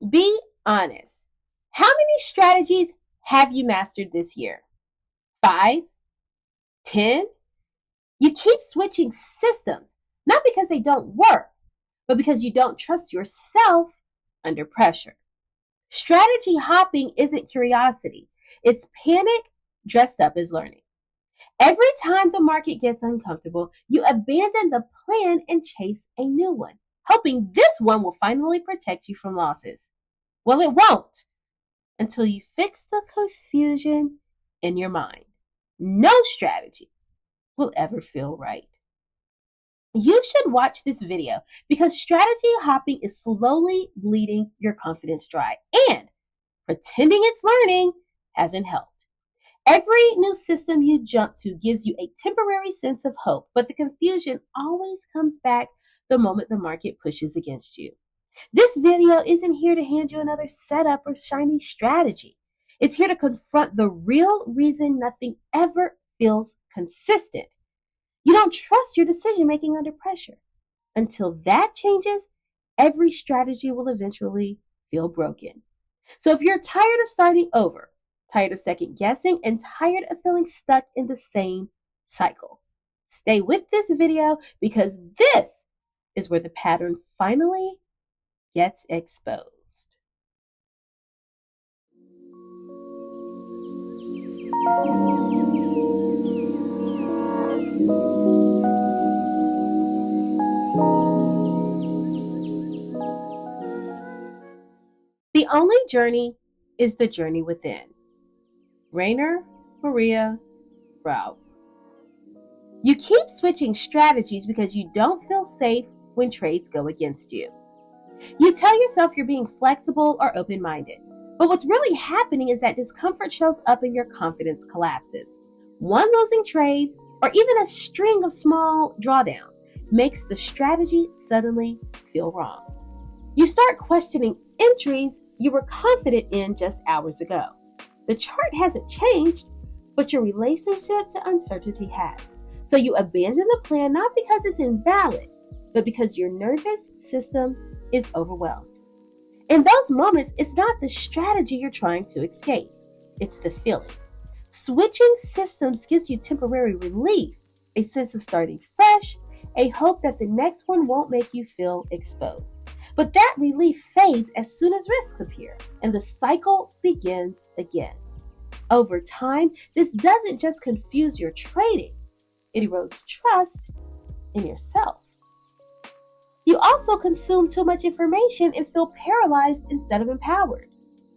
Be honest. How many strategies have you mastered this year? 5? 10? You keep switching systems, not because they don't work, but because you don't trust yourself under pressure. Strategy hopping isn't curiosity, it's panic dressed up as learning. Every time the market gets uncomfortable, you abandon the plan and chase a new one, hoping this one will finally protect you from losses. Well, it won't until you fix the confusion in your mind. No strategy will ever feel right. You should watch this video because strategy hopping is slowly bleeding your confidence dry, and pretending it's learning hasn't helped. Every new system you jump to gives you a temporary sense of hope, but the confusion always comes back the moment the market pushes against you. This video isn't here to hand you another setup or shiny strategy. It's here to confront the real reason nothing ever feels consistent. You don't trust your decision making under pressure. Until that changes, every strategy will eventually feel broken. So if you're tired of starting over, tired of second guessing, and tired of feeling stuck in the same cycle, stay with this video because this is where the pattern finally gets exposed. The only journey is the journey within. Rainer Maria Rauch. You keep switching strategies because you don't feel safe when trades go against you. You tell yourself you're being flexible or open-minded, but what's really happening is that discomfort shows up and your confidence collapses. One losing trade, or even a string of small drawdowns, makes the strategy suddenly feel wrong. You start questioning entries you were confident in just hours ago. The chart hasn't changed, but your relationship to uncertainty has. So you abandon the plan not because it's invalid, but because your nervous system is overwhelmed. In those moments, it's not the strategy you're trying to escape, it's the feeling. Switching systems gives you temporary relief, a sense of starting fresh, a hope that the next one won't make you feel exposed. But that relief fades as soon as risks appear, and the cycle begins again. Over time, this doesn't just confuse your trading, it erodes trust in yourself. You also consume too much information and feel paralyzed instead of empowered.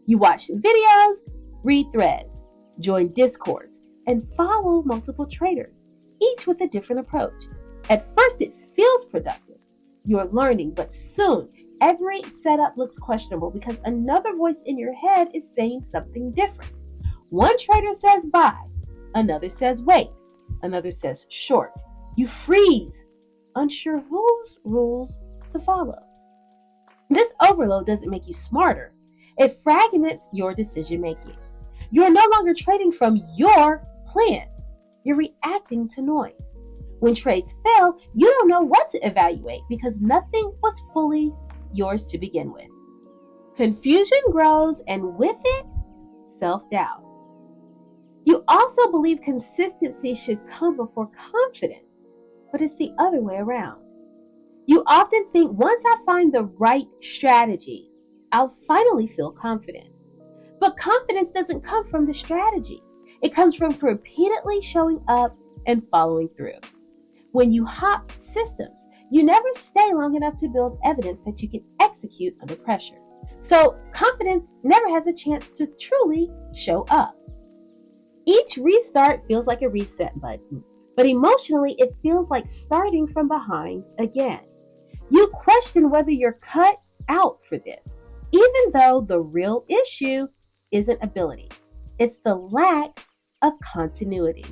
You watch videos, read threads, join discords, and follow multiple traders, each with a different approach. At first, it feels productive. You're learning, but soon, every setup looks questionable because another voice in your head is saying something different. One trader says buy, another says wait, another says short. You freeze, unsure whose rules to follow. This overload doesn't make you smarter. It fragments your decision making. You're no longer trading from your plan. You're reacting to noise. When trades fail, you don't know what to evaluate because nothing was fully yours to begin with. Confusion grows, and with it, self-doubt. You also believe consistency should come before confidence, but it's the other way around. You often think once I find the right strategy, I'll finally feel confident. But confidence doesn't come from the strategy. It comes from repeatedly showing up and following through. When you hop systems, you never stay long enough to build evidence that you can execute under pressure. So confidence never has a chance to truly show up. Each restart feels like a reset button, but emotionally it feels like starting from behind again. You question whether you're cut out for this, even though the real issue isn't ability. It's the lack of continuity.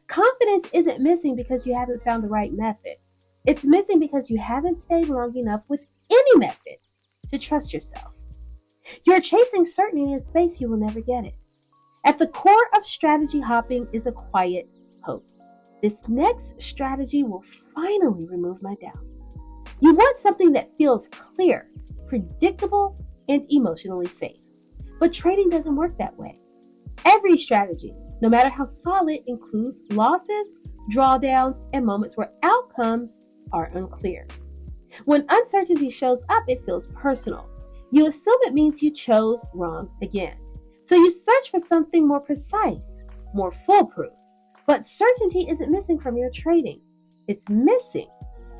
Confidence isn't missing because you haven't found the right method. It's missing because you haven't stayed long enough with any method to trust yourself. You're chasing certainty in a space you will never get it. At the core of strategy hopping is a quiet hope. This next strategy will finally remove my doubt. You want something that feels clear, predictable, and emotionally safe. But trading doesn't work that way. Every strategy, no matter how solid, includes losses, drawdowns, and moments where outcomes are unclear. When uncertainty shows up, it feels personal. You assume it means you chose wrong again. So you search for something more precise, more foolproof. But certainty isn't missing from your trading. It's missing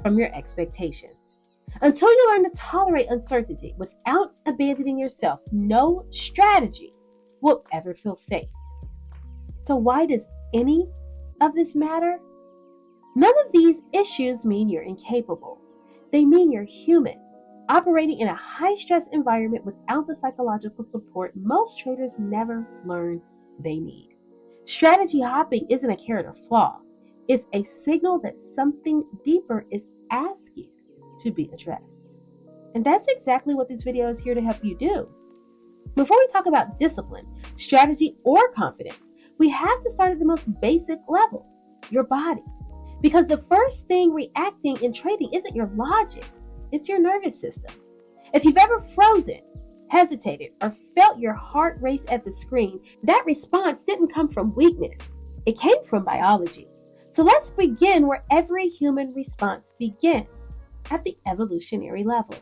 from your expectations. Until you learn to tolerate uncertainty without abandoning yourself, no strategy will ever feel safe. So why does any of this matter? None of these issues mean you're incapable. They mean you're human, operating in a high-stress environment without the psychological support most traders never learn they need. Strategy hopping isn't a character flaw. It's a signal that something deeper is asking to be addressed. And that's exactly what this video is here to help you do. Before we talk about discipline, strategy, or confidence, we have to start at the most basic level, your body. Because the first thing reacting in trading isn't your logic, it's your nervous system. If you've ever frozen, hesitated, or felt your heart race at the screen, that response didn't come from weakness. It came from biology. So let's begin where every human response begins, at the evolutionary level.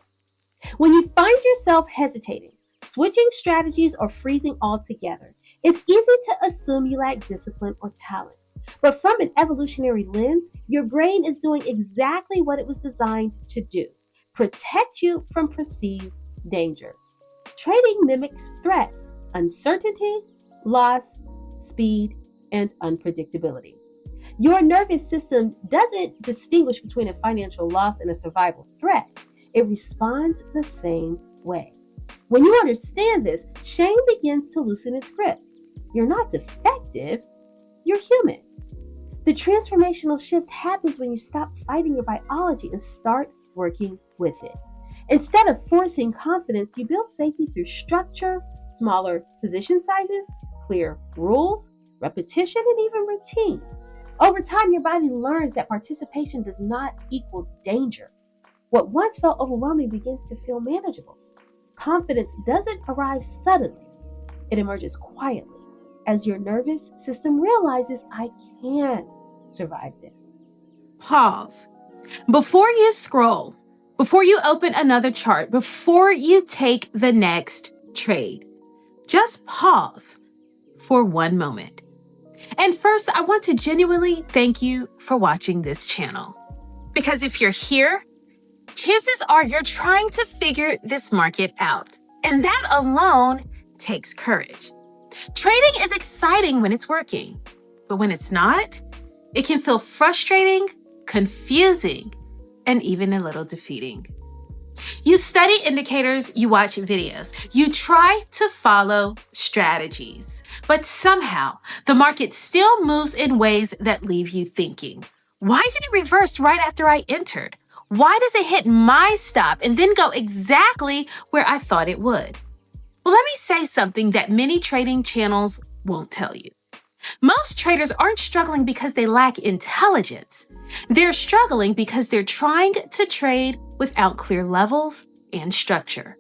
When you find yourself hesitating, switching strategies, or freezing altogether, it's easy to assume you lack discipline or talent. But from an evolutionary lens, your brain is doing exactly what it was designed to do: protect you from perceived danger. Trading mimics threat, uncertainty, loss, speed, and unpredictability. Your nervous system doesn't distinguish between a financial loss and a survival threat. It responds the same way. When you understand this, shame begins to loosen its grip. You're not defective, you're human. The transformational shift happens when you stop fighting your biology and start working with it. Instead of forcing confidence, you build safety through structure, smaller position sizes, clear rules, repetition, and even routine. Over time, your body learns that participation does not equal danger. What once felt overwhelming begins to feel manageable. Confidence doesn't arrive suddenly. It emerges quietly as your nervous system realizes, I can survive this. Pause. Before you scroll, before you open another chart, before you take the next trade, just pause for one moment. And first, I want to genuinely thank you for watching this channel. Because if you're here, chances are you're trying to figure this market out. And that alone takes courage. Trading is exciting when it's working, but when it's not, it can feel frustrating, confusing, and even a little defeating. You study indicators, you watch videos, you try to follow strategies, but somehow the market still moves in ways that leave you thinking, why did it reverse right after I entered? Why does it hit my stop and then go exactly where I thought it would? Well, let me say something that many trading channels won't tell you. Most traders aren't struggling because they lack intelligence. They're struggling because they're trying to trade without clear levels and structure.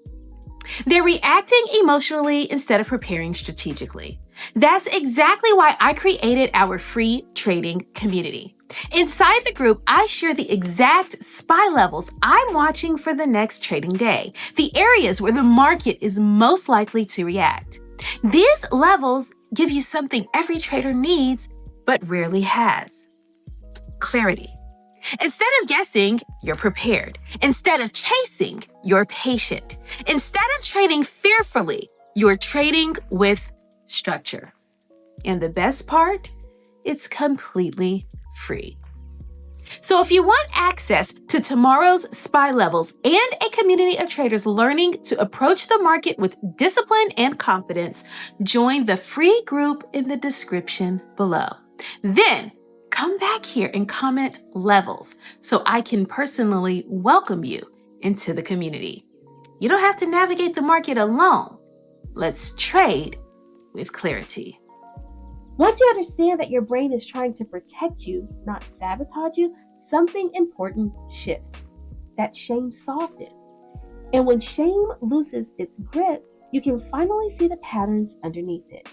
They're reacting emotionally instead of preparing strategically. That's exactly why I created our free trading community. Inside the group, I share the exact SPY levels I'm watching for the next trading day, the areas where the market is most likely to react. These levels give you something every trader needs, but rarely has: clarity. Instead of guessing, you're prepared. Instead of chasing, you're patient. Instead of trading fearfully, you're trading with structure. And the best part, it's completely free. So if you want access to tomorrow's SPY levels and a community of traders learning to approach the market with discipline and confidence, join the free group in the description below. Then come back here and comment levels so I can personally welcome you into the community. You don't have to navigate the market alone. Let's trade with clarity. Once you understand that your brain is trying to protect you, not sabotage you, something important shifts. That shame softens. And when shame loses its grip, you can finally see the patterns underneath it.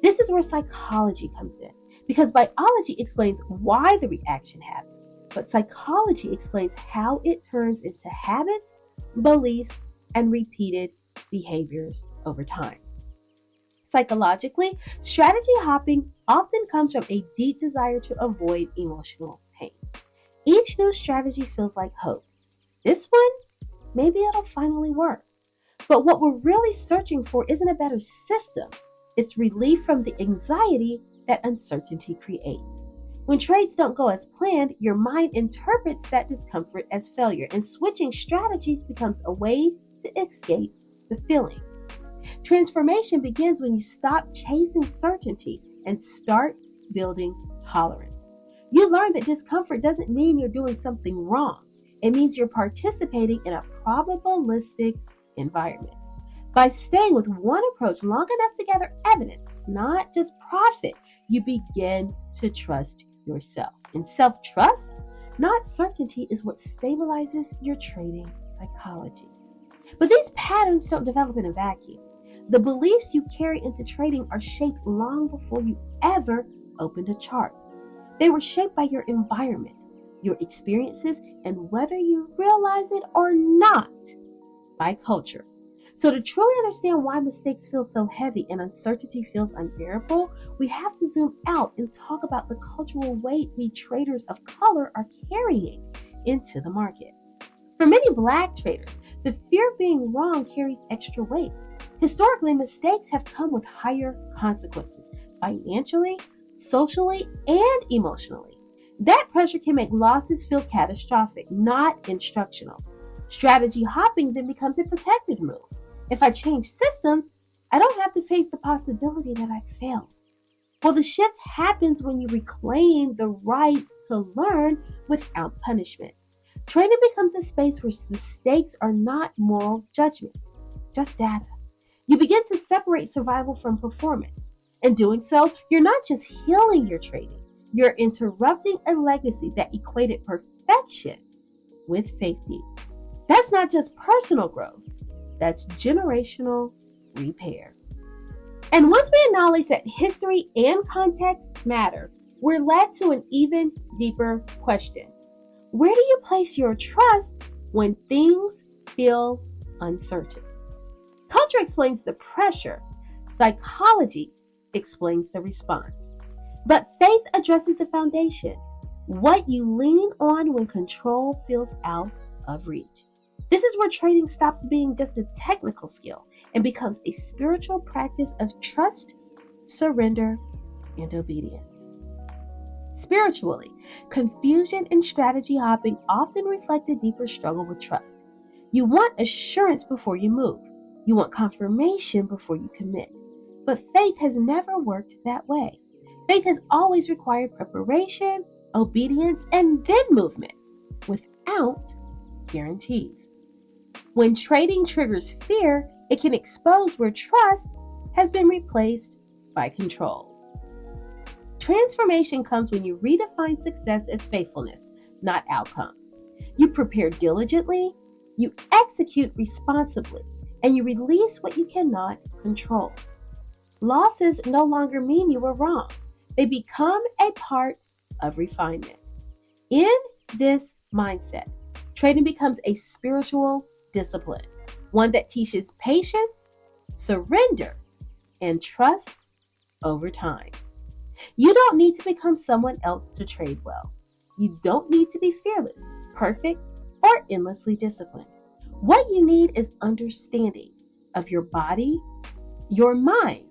This is where psychology comes in, because biology explains why the reaction happens, but psychology explains how it turns into habits, beliefs, and repeated behaviors over time. Psychologically, strategy hopping often comes from a deep desire to avoid emotional pain. Each new strategy feels like hope. This one, maybe it'll finally work. But what we're really searching for isn't a better system, it's relief from the anxiety that uncertainty creates. When trades don't go as planned, your mind interprets that discomfort as failure, and switching strategies becomes a way to escape the feeling. Transformation begins when you stop chasing certainty and start building tolerance. You learn that discomfort doesn't mean you're doing something wrong. It means you're participating in a probabilistic environment. By staying with one approach long enough to gather evidence, not just profit, you begin to trust yourself. And self-trust, not certainty, is what stabilizes your trading psychology. But these patterns don't develop in a vacuum. The beliefs you carry into trading are shaped long before you ever opened a chart. They were shaped by your environment, your experiences, and whether you realize it or not, by culture. So to truly understand why mistakes feel so heavy and uncertainty feels unbearable, we have to zoom out and talk about the cultural weight we traders of color are carrying into the market. For many Black traders, the fear of being wrong carries extra weight. Historically, mistakes have come with higher consequences, financially, socially, and emotionally. That pressure can make losses feel catastrophic, not instructional. Strategy hopping then becomes a protective move. If I change systems, I don't have to face the possibility that I failed. Well, the shift happens when you reclaim the right to learn without punishment. Trading becomes a space where mistakes are not moral judgments, just data. You begin to separate survival from performance. In doing so, you're not just healing your trading, you're interrupting a legacy that equated perfection with safety. That's not just personal growth, that's generational repair. And once we acknowledge that history and context matter, we're led to an even deeper question. Where do you place your trust when things feel uncertain? Culture explains the pressure. Psychology explains the response. But faith addresses the foundation, what you lean on when control feels out of reach. This is where trading stops being just a technical skill and becomes a spiritual practice of trust, surrender, and obedience. Spiritually, confusion and strategy hopping often reflect a deeper struggle with trust. You want assurance before you move. You want confirmation before you commit. But faith has never worked that way. Faith has always required preparation, obedience, and then movement, without guarantees. When trading triggers fear, it can expose where trust has been replaced by control. Transformation comes when you redefine success as faithfulness, not outcome. You prepare diligently, you execute responsibly, and you release what you cannot control. Losses no longer mean you were wrong. They become a part of refinement. In this mindset, trading becomes a spiritual discipline, one that teaches patience, surrender, and trust over time. You don't need to become someone else to trade well. You don't need to be fearless, perfect, or endlessly disciplined. What you need is understanding of your body, your mind,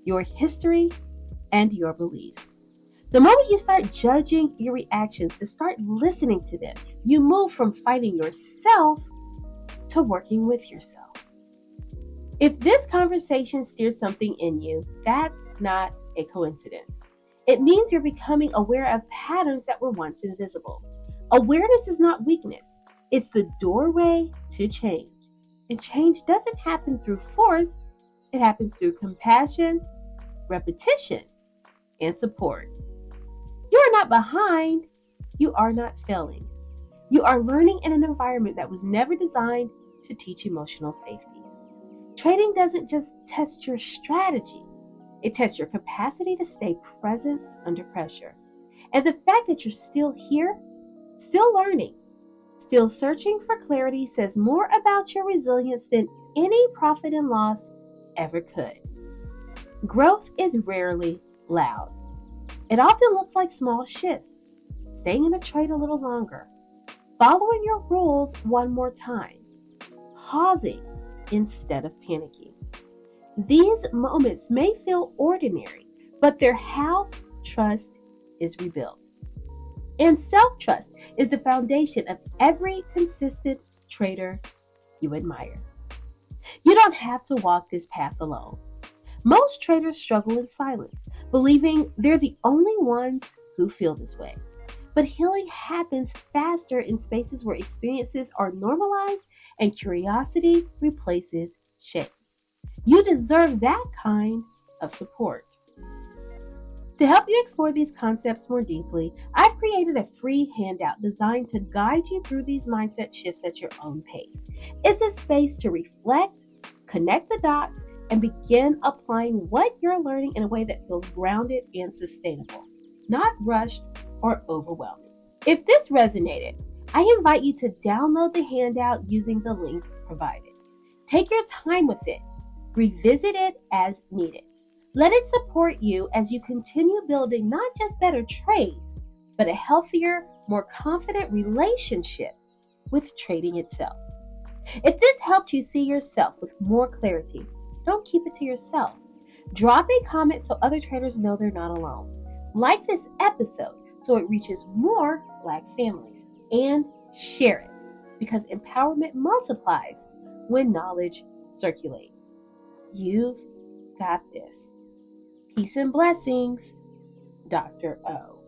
your history, and your beliefs. The moment you start judging your reactions and start listening to them, you move from fighting yourself to working with yourself. If this conversation steered something in you, that's not a coincidence. It means you're becoming aware of patterns that were once invisible. Awareness is not weakness, it's the doorway to change. And change doesn't happen through force, it happens through compassion, repetition, and support. You are not behind, you are not failing. You are learning in an environment that was never designed to teach emotional safety. Trading doesn't just test your strategy, it tests your capacity to stay present under pressure. And the fact that you're still here, still learning, still searching for clarity says more about your resilience than any profit and loss ever could. Growth is rarely loud. It often looks like small shifts, staying in a trade a little longer, following your rules one more time, pausing instead of panicking. These moments may feel ordinary, but they're how trust is rebuilt. And self-trust is the foundation of every consistent trader you admire. You don't have to walk this path alone. Most traders struggle in silence, believing they're the only ones who feel this way. But healing happens faster in spaces where experiences are normalized and curiosity replaces shame. You deserve that kind of support. To help you explore these concepts more deeply, I've created a free handout designed to guide you through these mindset shifts at your own pace. It's a space to reflect, connect the dots, and begin applying what you're learning in a way that feels grounded and sustainable, not rushed or overwhelming. If this resonated, I invite you to download the handout using the link provided. Take your time with it, revisit it as needed. Let it support you as you continue building not just better trades, but a healthier, more confident relationship with trading itself. If this helped you see yourself with more clarity, don't keep it to yourself. Drop a comment so other traders know they're not alone. Like this episode so it reaches more Black families, and share it because empowerment multiplies when knowledge circulates. You've got this. Peace and blessings, Dr. O.